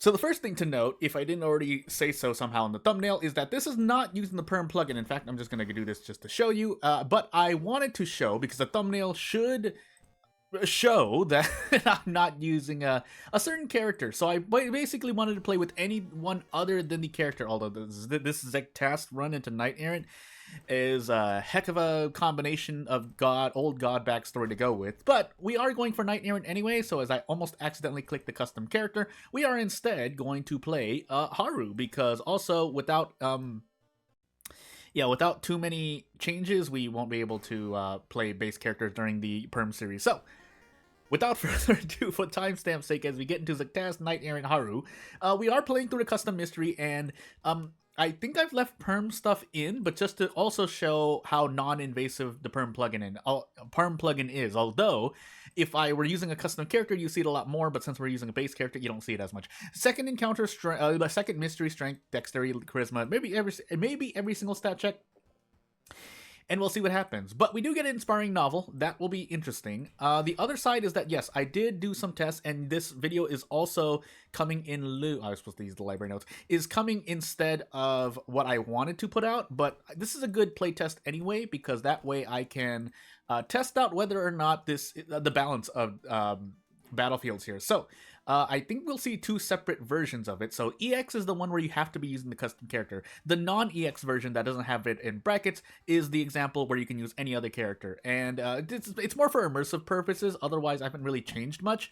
So the first thing to note, if I didn't already say so somehow in the thumbnail, is that this is not using the perm plugin. In fact, I'm just going to do this just to show you. But I wanted to show, because the thumbnail should show that I'm not using a certain character. So I basically wanted to play with anyone other than the character, although this Zektask run into Knight Errant is a heck of a combination of old god backstory to go with. But we are going for Knight Errant anyway, so as I almost accidentally clicked the custom character, we are instead going to play Haru, because also without without too many changes, we won't be able to play base characters during the Perm series. So without further ado, for timestamp's sake, as we get into Zektask, Knight Errant, Haru, we are playing through the custom mystery, and I think I've left perm stuff in, but just to also show how non-invasive the perm plugin is. Although, if I were using a custom character, you see it a lot more, but since we're using a base character, you don't see it as much. Second encounter, second mystery, strength, dexterity, charisma, maybe every single stat check, and we'll see what happens. But we do get an inspiring novel. That will be interesting. The other side is that, yes, I did do some tests, and this video is also coming in lieu... I was supposed to use the library notes. Is coming instead of what I wanted to put out, but this is a good playtest anyway, because that way I can test out whether or not the balance of battlefields here. So, I think we'll see two separate versions of it. So EX is the one where you have to be using the custom character. The non-EX version that doesn't have it in brackets is the example where you can use any other character. And it's more for immersive purposes. Otherwise, I haven't really changed much.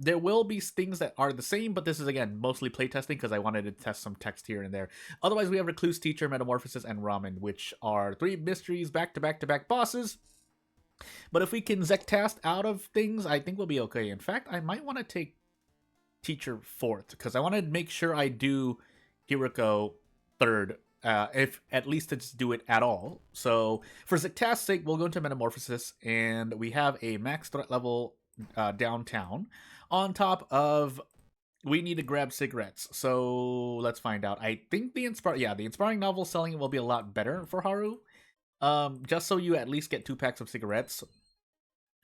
There will be things that are the same, but this is, again, mostly playtesting because I wanted to test some text here and there. Otherwise, we have Recluse, Teacher, Metamorphosis, and Ramen, which are 3 mysteries back-to-back-to-back bosses. But if we can Zektask out of things, I think we'll be okay. In fact, I might want to take Teacher 4th, because I want to make sure I do Hiriko 3rd, if at least to just do it at all. So for Zektask's sake, we'll go into Metamorphosis, and we have a max threat level downtown. On top of, we need to grab cigarettes. So let's find out. I think the inspiring novel selling will be a lot better for Haru. Just so you at least get 2 packs of cigarettes.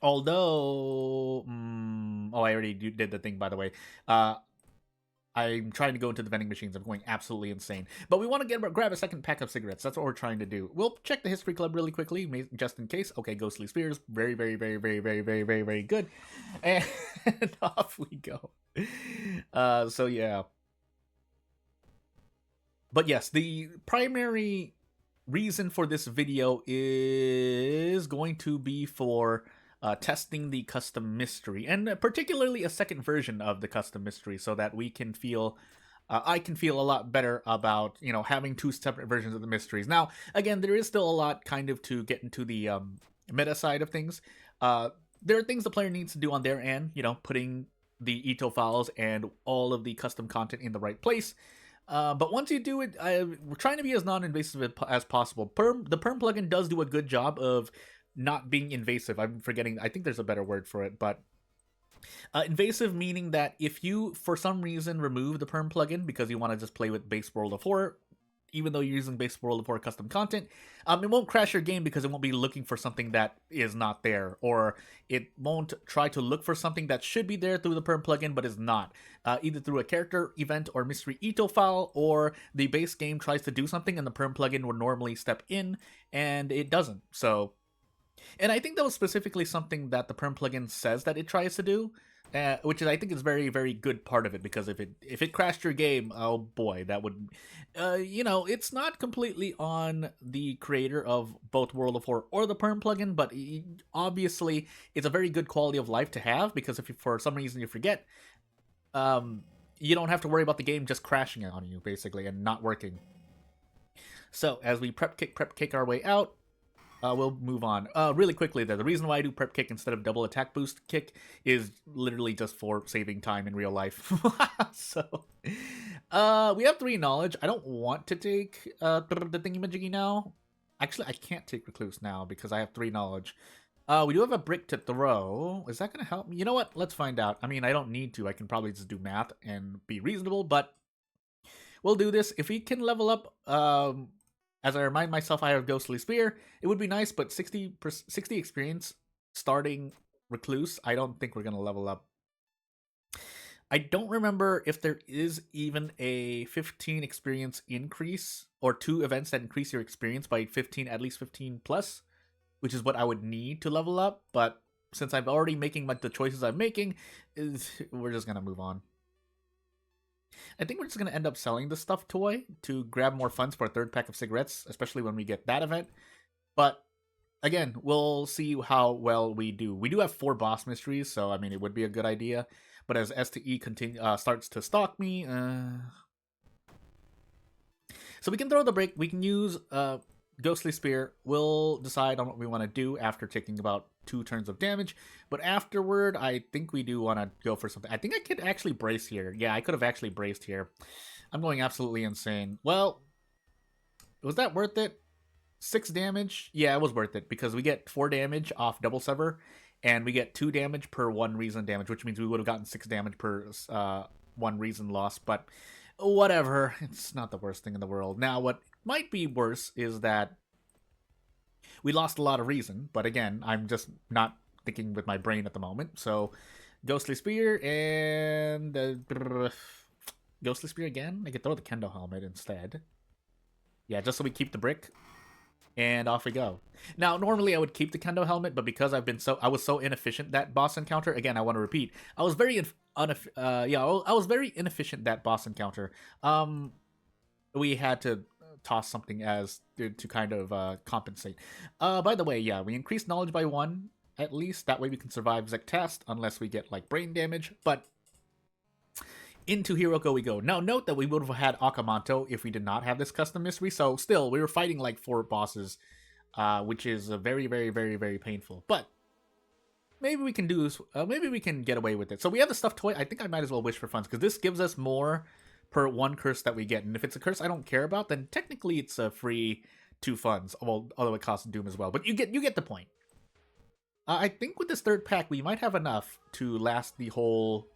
Although, oh, I already did the thing, by the way. I'm trying to go into the vending machines. I'm going absolutely insane. But we want to grab a second pack of cigarettes. That's what we're trying to do. We'll check the history club really quickly, just in case. Okay, Ghostly Spears. Very, very, very, very, very, very, very, very good. And off we go. So, yeah. But yes, the primary reason for this video is going to be for testing the custom mystery, and particularly a second version of the custom mystery, so that we can feel I can feel a lot better about, having 2 separate versions of the mysteries. Now, again, there is still a lot kind of to get into the meta side of things. There are things the player needs to do on their end, putting the Ito files and all of the custom content in the right place. But once you do it, we're trying to be as non-invasive as possible. The perm plugin does do a good job of not being invasive. I'm forgetting, I think there's a better word for it, but invasive meaning that if you, for some reason, remove the perm plugin because you want to just play with base World of Horror, even though you're using base World of Horror custom content, it won't crash your game because it won't be looking for something that is not there, or it won't try to look for something that should be there through the perm plugin but is not, either through a character, event, or mystery Ito file, or the base game tries to do something and the perm plugin would normally step in and it doesn't. So, and I think that was specifically something that the perm plugin says that it tries to do, which is, I think, is very, very good part of it, because if it crashed your game, oh boy, that would, it's not completely on the creator of both World of Horror or the perm plugin, but obviously it's a very good quality of life to have, because if for some reason you forget, you don't have to worry about the game just crashing on you, basically, and not working. So as we prep kick our way out, we'll move on. Really quickly there, the reason why I do prep kick instead of double attack boost kick is literally just for saving time in real life. So, we have 3 knowledge. I don't want to take the thingy-majiggy now. Actually, I can't take Recluse now because I have 3 knowledge. We do have a brick to throw. Is that going to help me? You know what? Let's find out. I mean, I don't need to. I can probably just do math and be reasonable, but we'll do this. If we can level up, as I remind myself, I have Ghostly Spear. It would be nice, but 60 experience starting Recluse, I don't think we're going to level up. I don't remember if there is even a 15 experience increase or 2 events that increase your experience by 15, at least 15 plus, which is what I would need to level up. But since I'm already making the choices I'm making, we're just gonna move on. I think we're just gonna end up selling the stuffed toy to grab more funds for a 3rd pack of cigarettes, especially when we get that event. But again, we'll see how well we do. We do have 4 boss mysteries, so I mean, it would be a good idea. But as STE starts to stalk me, so we can throw the break. We can use Ghostly Spear. We'll decide on what we want to do after taking about 2 turns of damage. But afterward, I think we do want to go for something. I think I could actually brace here. Yeah, I could have actually braced here. I'm going absolutely insane. Well, was that worth it? 6 damage? Yeah, it was worth it because we get 4 damage off Double Sever, and we get 2 damage per 1 reason damage, which means we would have gotten 6 damage per 1 reason loss. But whatever, it's not the worst thing in the world. Now, what might be worse is that we lost a lot of reason, but again, I'm just not thinking with my brain at the moment. So, Ghostly Spear and Ghostly Spear again. I could throw the Kendo Helmet instead. Yeah, just so we keep the brick. And off we go. Now, normally I would keep the Kendo Helmet, but because I was so inefficient that boss encounter. Again, I want to repeat. I was very I was very inefficient that boss encounter. We had to toss something as to kind of compensate. By the way, yeah, we increased knowledge by 1 at least. That way we can survive Zektast unless we get like brain damage. But into Hiroko we go. Now, note that we would have had Akamanto if we did not have this custom mystery. So, still, we were fighting like 4 bosses, which is very, very, very, very painful. But maybe we can do this. Maybe we can get away with it. So, we have the stuffed toy. I think I might as well wish for funds because this gives us more per 1 curse that we get. And if it's a curse I don't care about, then technically it's a free 2 funds. Well, although it costs Doom as well. But you get the point. I think with this 3rd pack, we might have enough to last the whole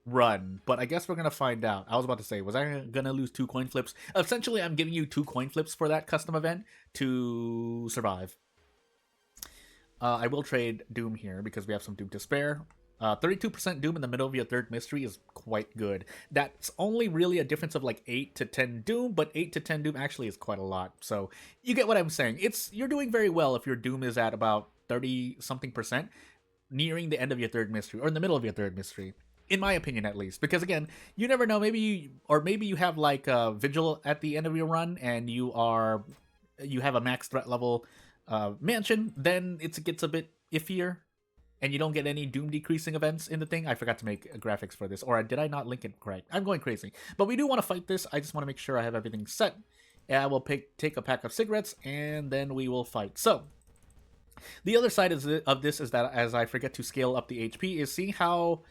run, but I guess we're gonna find out. I was about to say, was I gonna lose 2 coin flips? Essentially, I'm giving you 2 coin flips for that custom event to survive. I will trade Doom here because we have some Doom to spare. 32% Doom in the middle of your 3rd mystery is quite good. That's only really a difference of like 8 to 10 Doom, but 8 to 10 Doom actually is quite a lot. So you get what I'm saying. You're doing very well if your Doom is at about 30 something percent, nearing the end of your 3rd mystery or in the middle of your 3rd mystery. In my opinion, at least, because again, you never know. Maybe you have like a vigil at the end of your run, and you have a max threat level mansion. Then it gets a bit iffier, and you don't get any Doom decreasing events in the thing. I forgot to make graphics for this, or did I not link it correct? I'm going crazy. But we do want to fight this. I just want to make sure I have everything set. And I will take a pack of cigarettes, and then we will fight. So, the other side of this is that as I forget to scale up the HP, is see how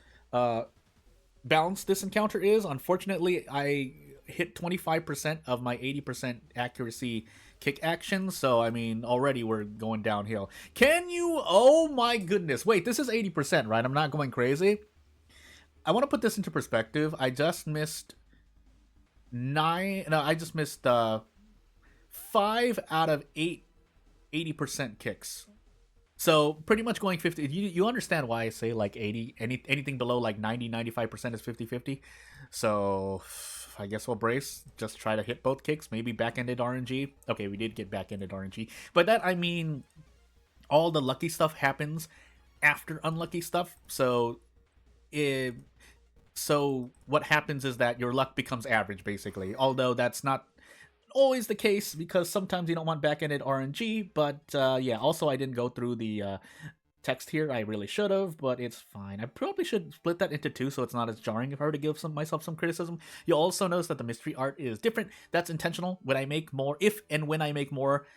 balanced this encounter is. Unfortunately, I hit 25% of my 80% accuracy kick action, so I mean, already we're going downhill. Can you? Oh my goodness. Wait, this is 80%, right? I'm not going crazy. I want to put this into perspective. I just missed 5 out of 8 80% kicks. So pretty much going 50. You understand why I say like 80, anything below like 90, 95% is 50-50. So I guess we'll brace. Just try to hit both kicks. Maybe back-ended RNG. Okay, we did get back-ended RNG. By that I mean all the lucky stuff happens after unlucky stuff. So what happens is that your luck becomes average, basically. Although that's not always the case because sometimes you don't want back-ended RNG, but yeah, also I didn't go through the text here. I really should have, but it's fine. I probably should split that into 2 so it's not as jarring if I were to give myself some criticism. You'll also notice that the mystery art is different. That's intentional. When I make more, when I make more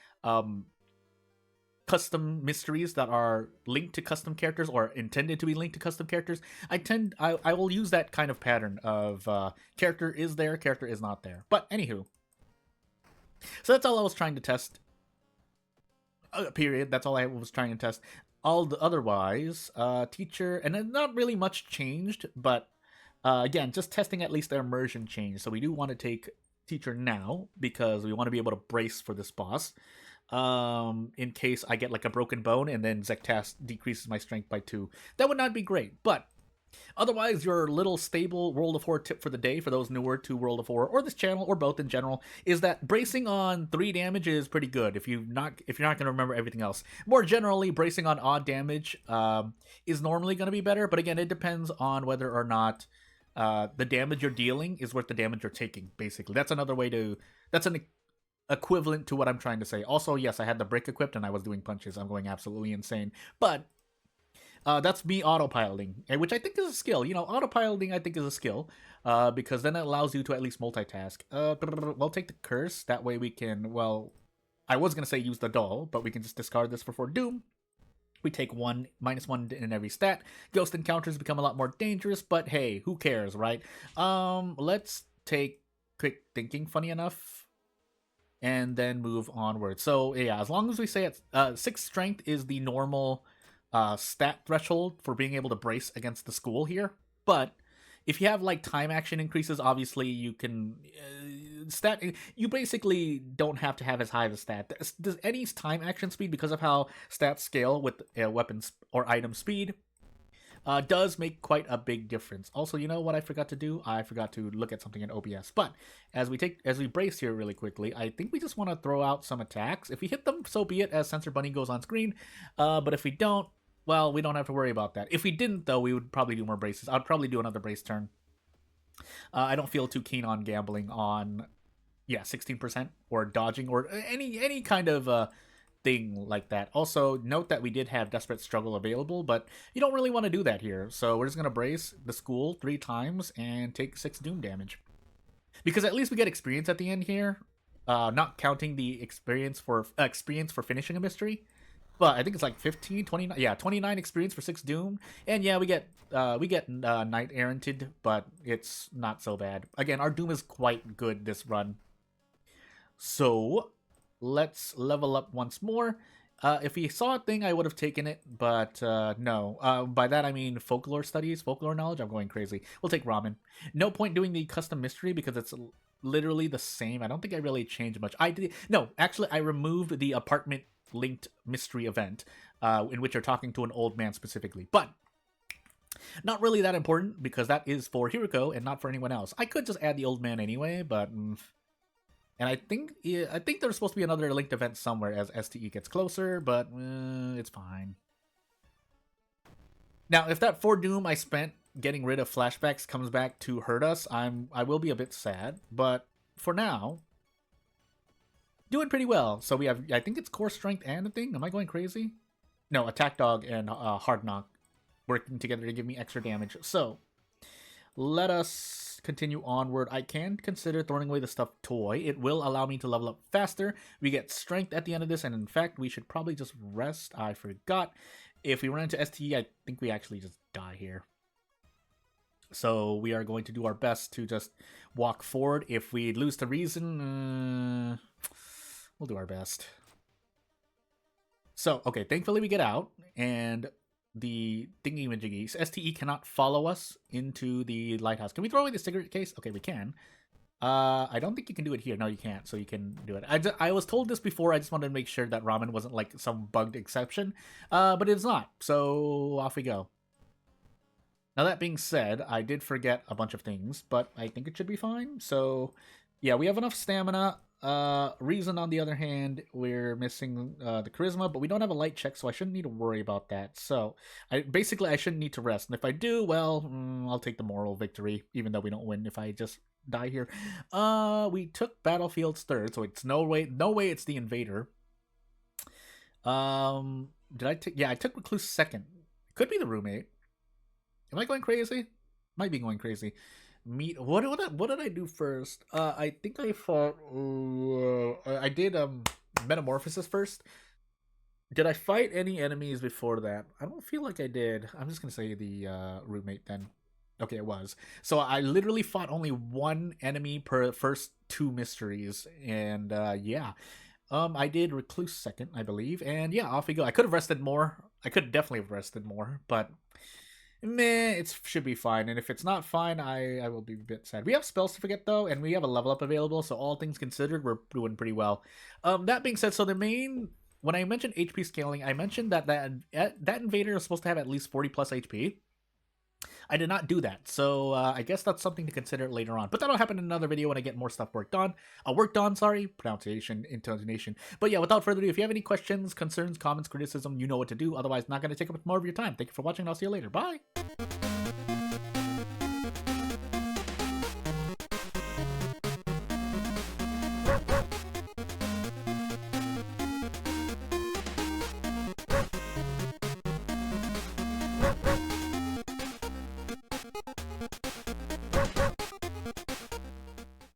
custom mysteries that are linked to custom characters or intended to be linked to custom characters, I will use that kind of pattern of character is there, character is not there. But anywho, so that's all I was trying to test. Period. That's all I was trying to test. Otherwise, teacher, and then not really much changed, but again, just testing at least their immersion change. So we do want to take teacher now because we want to be able to brace for this boss. In case I get like a broken bone and then Zektast decreases my strength by 2. That would not be great, but Otherwise, your little stable World of War tip for the day, for those newer to World of War or this channel or both in general, is that bracing on 3 damage is pretty good if you're not going to remember everything else. More generally, bracing on odd damage is normally going to be better, but again, it depends on whether or not the damage you're dealing is worth the damage you're taking. Basically, that's an equivalent to what I'm trying to say. Also, yes, I had the brick equipped and I was doing punches. I'm going absolutely insane, but that's me autopiloting, which I think is a skill. Autopiloting I think is a skill, because then it allows you to at least multitask. We'll take the curse. That way we can, well, I was going to say use the doll, but we can just discard this for Doom. We take -1 in every stat. Ghost encounters become a lot more dangerous, but hey, who cares, right? Let's take quick thinking, funny enough, and then move onward. So yeah, as long as we say it's 6 strength is the normal stat threshold for being able to brace against the school here. But if you have like time action increases, obviously you can you basically don't have to have as high of a stat. Does any time action speed, because of how stats scale with weapons or item speed, does make quite a big difference. Also, you know what I forgot to do? I forgot to look at something in OBS. But as we brace here really quickly, I think we just want to throw out some attacks. If we hit them, so be it, as Sensor Bunny goes on screen. But if we don't, well, we don't have to worry about that. If we didn't, though, we would probably do more braces. I'd probably do another brace turn. I don't feel too keen on gambling on, 16% or dodging or any kind of thing like that. Also, note that we did have Desperate Struggle available, but you don't really want to do that here. So we're just going to brace the school 3 times and take 6 Doom damage. Because at least we get experience at the end here, not counting the experience for finishing a mystery. But I think it's like 15, 29. Yeah, 29 experience for 6 Doom. And yeah, we get Knight Erranted, but it's not so bad. Again, our Doom is quite good this run. So let's level up once more. If we saw a thing, I would have taken it, but no. By that I mean folklore studies, folklore knowledge. I'm going crazy. We'll take ramen. No point doing the custom mystery because it's literally the same. I don't think I really changed much. Actually, I removed the apartment linked mystery event, in which you're talking to an old man specifically, but not really that important because that is for Hiriko and not for anyone else. I could just add the old man anyway, but and I think there's supposed to be another linked event somewhere as STE gets closer, but it's fine. Now, if that 4 Doom I spent getting rid of flashbacks comes back to hurt us, I will be a bit sad, but for now, doing pretty well. So we have, I think it's core strength and a thing. Am I going crazy? No, attack dog and hard knock working together to give me extra damage. So let us continue onward. I can consider throwing away the stuffed toy. It will allow me to level up faster. We get strength at the end of this, and in fact, we should probably just rest. I forgot. If we run into STE, I think we actually just die here. So we are going to do our best to just walk forward. If we lose to reason, we'll do our best. So, okay, thankfully we get out, and the thingy-majiggies, STE cannot follow us into the lighthouse. Can we throw away the cigarette case? Okay, we can. I don't think you can do it here. No, you can't, so you can do it. I was told this before. I just wanted to make sure that ramen wasn't like some bugged exception, but it's not. So off we go. Now, that being said, I did forget a bunch of things, but I think it should be fine. So, yeah, we have enough stamina. Reason, on the other hand, we're missing the charisma, but we don't have a light check, so I shouldn't need to worry about that. So, I shouldn't need to rest. And if I do, well, I'll take the moral victory, even though we don't win if I just die here. We took Battlefield's third, so it's no way it's the invader. Did I take? Yeah, I took Recluse second. Could be the roommate. Am I going crazy? Might be going crazy. What did I do first? I think I fought. I did Metamorphosis first. Did I fight any enemies before that? I don't feel like I did. I'm just gonna say the roommate then. Okay, it was. So I literally fought only 1 enemy per first 2 mysteries, and yeah. I did Recluse second, I believe, and yeah, off we go. I could have rested more. I could definitely have rested more, but meh, it should be fine. And if it's not fine, I will be a bit sad. We have spells to forget though, and we have a level up available, so all things considered, we're doing pretty well. That being said, so when I mentioned HP scaling, I mentioned that invader is supposed to have at least 40 plus HP. I did not do that, so I guess that's something to consider later on. But that'll happen in another video when I get more stuff worked on, sorry, pronunciation, intonation. But yeah, without further ado, if you have any questions, concerns, comments, criticism, you know what to do. Otherwise, not going to take up more of your time. Thank you for watching, and I'll see you later. Bye!